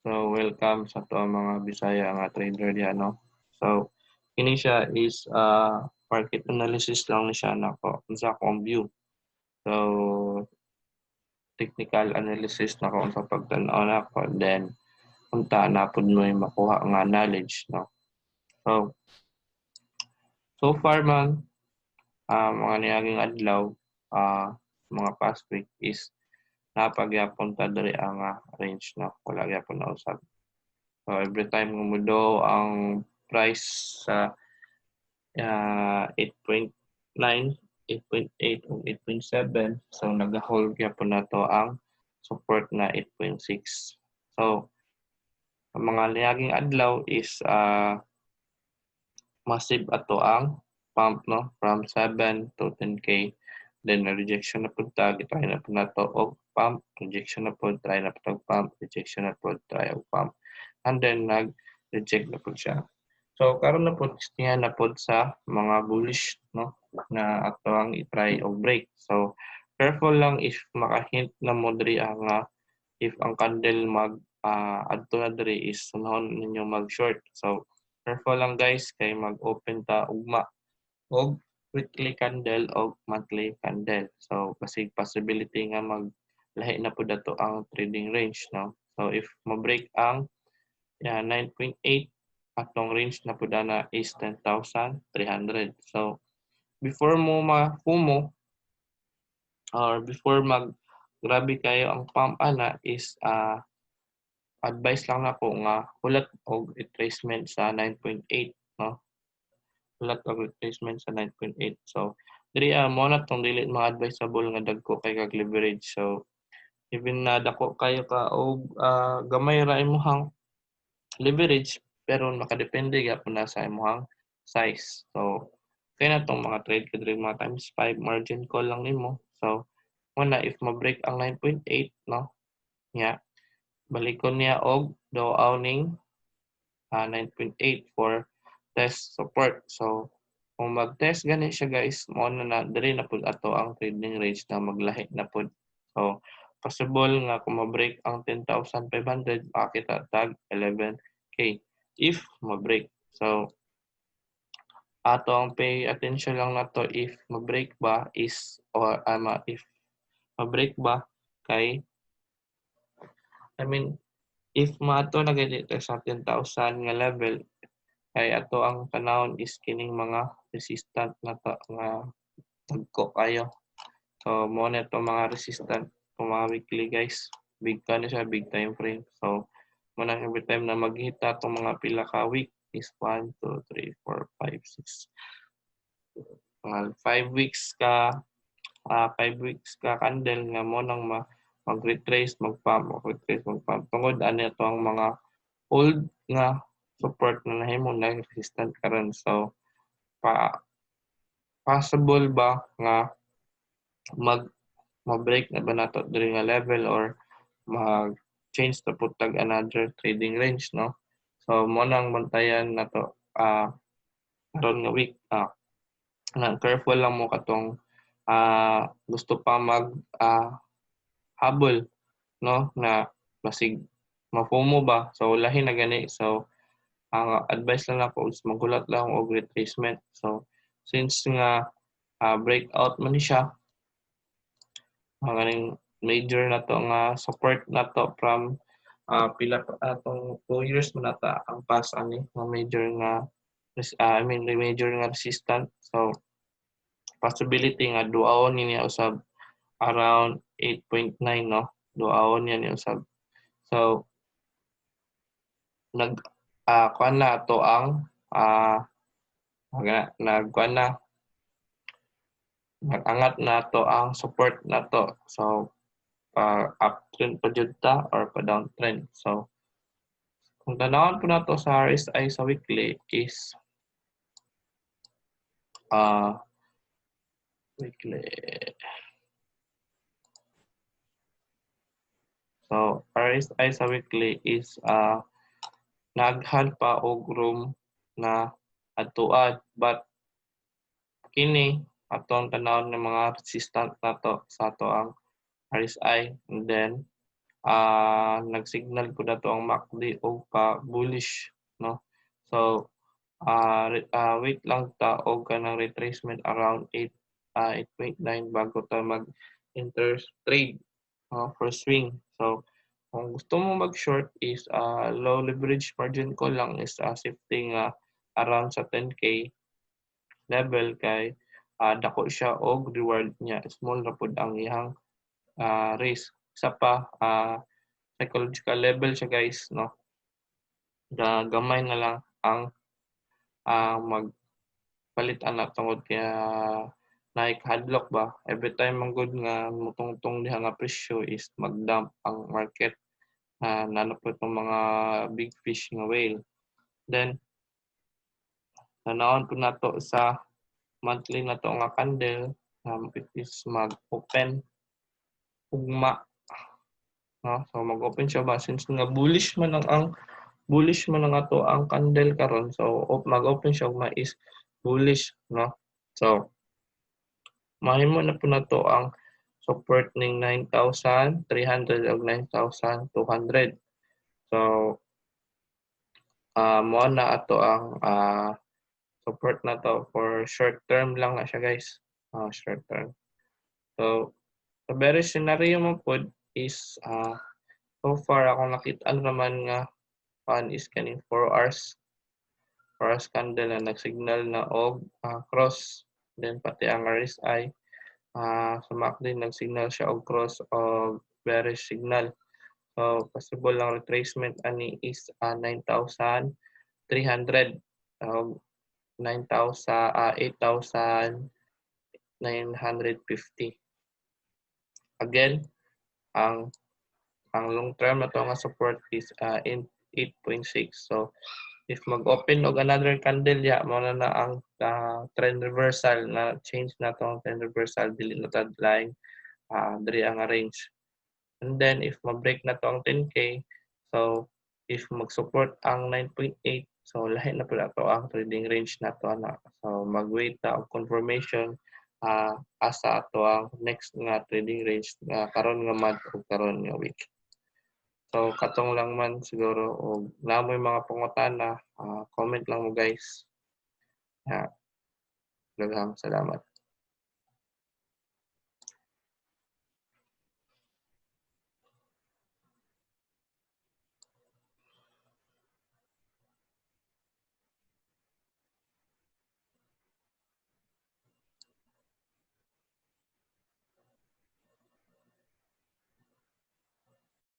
So welcome sa to mga Bisaya nga trader diyan no. So kini siya is market analysis lang ni siya nako sa akong view. So technical analysis na ko sa pagtan-aw nako then unta na pud mo makuha nga knowledge no. So far man mga niaging adlaw mga past week is napagyapon ta diri ang range no. Wala gyapon na usab. So every time gumudo ang price sa 8.9, 8.8 o 8.7. So nag-hold gyapon na to ang support na 8.6. So ang mga niyaging adlaw is massive ato ang pump no from 7 to 10k. Then rejection na pud ta, gitry na pud nato og pump, rejection na pud, try na pud pump, rejection na pud, try og pump. And then nag-reject na pud siya. So karon na pud niya na pud sa mga bullish no na ato ang i-try og break. So careful lang if maka-hint na mo diri ang if ang candle adto na diri is sunahon ninyo mag-short. So careful lang guys kay mag-open ta ugma og weekly candle o monthly candle. So basig possibility nga maglahi na pud ato ang trading range no. So if ma-break ang 9.8 atong range na pud na is 10,300. So before mo ma-FOMO or before grabe kayo ang pump ana is advice lang nako nga hulat og retracement sa 9.8 no. Hulat og retracement sa 9.8. So diri mo na tong dili mga advisable nga dagko kay kag leverage. So even na dako kayo ka og gamay ra imong leverage pero makadepende gyapon na sa imong size. So kaya na tong mga trade ka diri mga times 5 margin call lang nimo. So muna if ma-break ang 9.8 no nya balikon niya og daw ning 9.8 for test support. So kung mag-test gani siya guys, mo na diri na pud ato ang trading range na maglahi na pud. So possible nga kung ma-break ang 10,500 makita tag 11k if ma-break. So ato ang pay attention lang nato if ma-break ba is or if ma-break ba kay if maato na gani sa 10,000 nga level kay ato ang tanawon is kining mga resistant na to nga dagko kayo. So mo na to mga resistant mga weekly guys. Big siya, big time frame. So mo na every time na maghita tong mga pila ka week is 1, 2, 3, 4, 5, 6. Mga 5 weeks ka 5 weeks ka candle nga mo nang mag-retrace, mag-pump, mag-retrace, mag-pump. Tungod ani to ang mga old nga support na nahimo na resistant karon. So possible ba nga ma-break na ba nato diri nga level or mag-change na pud tag another trading range no. So mo nang bantayan nato karon nga week na careful lang mo katong gusto pa habol no na basig ma-FOMO ba. So lahi na gani. So ang advice lang nako is maghulat lang og retracement. So since nga breakout man ni siya ganing major na to nga support na to from pila atong 2 years man nata ang pass ani nga major nga major nga resistant. So possibility nga duawon niya usab around 8.9 no. Duawon niya usab. So kuan na to ang nag-angat na to ang support na to. So uptrend pa jud ta or pa downtrend. So kung tanawon po nato sa RSI sa weekly is weekly. So RSI sa weekly is naghan pa og room na atuad but kini atong tanawon ng mga resistant nato sa ato ang RSI and then nag-signal po na to ang MACD og bullish, no? So, wait lang ta og kanang retracement around 8.9 bago ta mag-enter trade for swing. So, kung gusto mo mag-short is low leverage margin ko lang is shifting around sa 10K level kay dako siya og reward niya small ra pud ang iyang risk. Isa pa psychological level siya guys, no? Gamay na lang ang magpalit ana tungod kaya naik-hadlock ba. Every time man gud nga motungtong diha nga presyo is mag-dump ang market nanapot ng mga big fish nga whale. Then tanawon po nato sa monthly na to nga candle it is mag-open ugma, no? So mag-open siya ba since nga bullish man ang ato ang candle karon, so mag-open siya ugma is bullish, no? So mahimo na po nato ang support ning 9,300 ug 9,200. So mao na ato ang support na to for short term lang na siya guys. Short term. So sa bearish scenario mo pod is so far ako nakita naman nga is kaning 4 hours candle na nagsignal na og cross, then pati ang RSI sa MACD nagsignal siya og cross og bearish signal. So possible lang retracement ani is 9,300 og 8,950. Again, ang long term na to nga support is in 8.6. So if mag-open og another candle mo na ang trend reversal na change na to ang trend reversal dili na tad line diri ang range. And then if ma-break na to ang 10K, so if mag-support ang 9.8, so lahi na pala to ang trading range na to na. So mag-wait ta og confirmation asa ato ang next nga trading range karon nga month o karon nga week. So katong lang man siguro og namoy mga pangutana comment lang mo guys. Daghang salamat.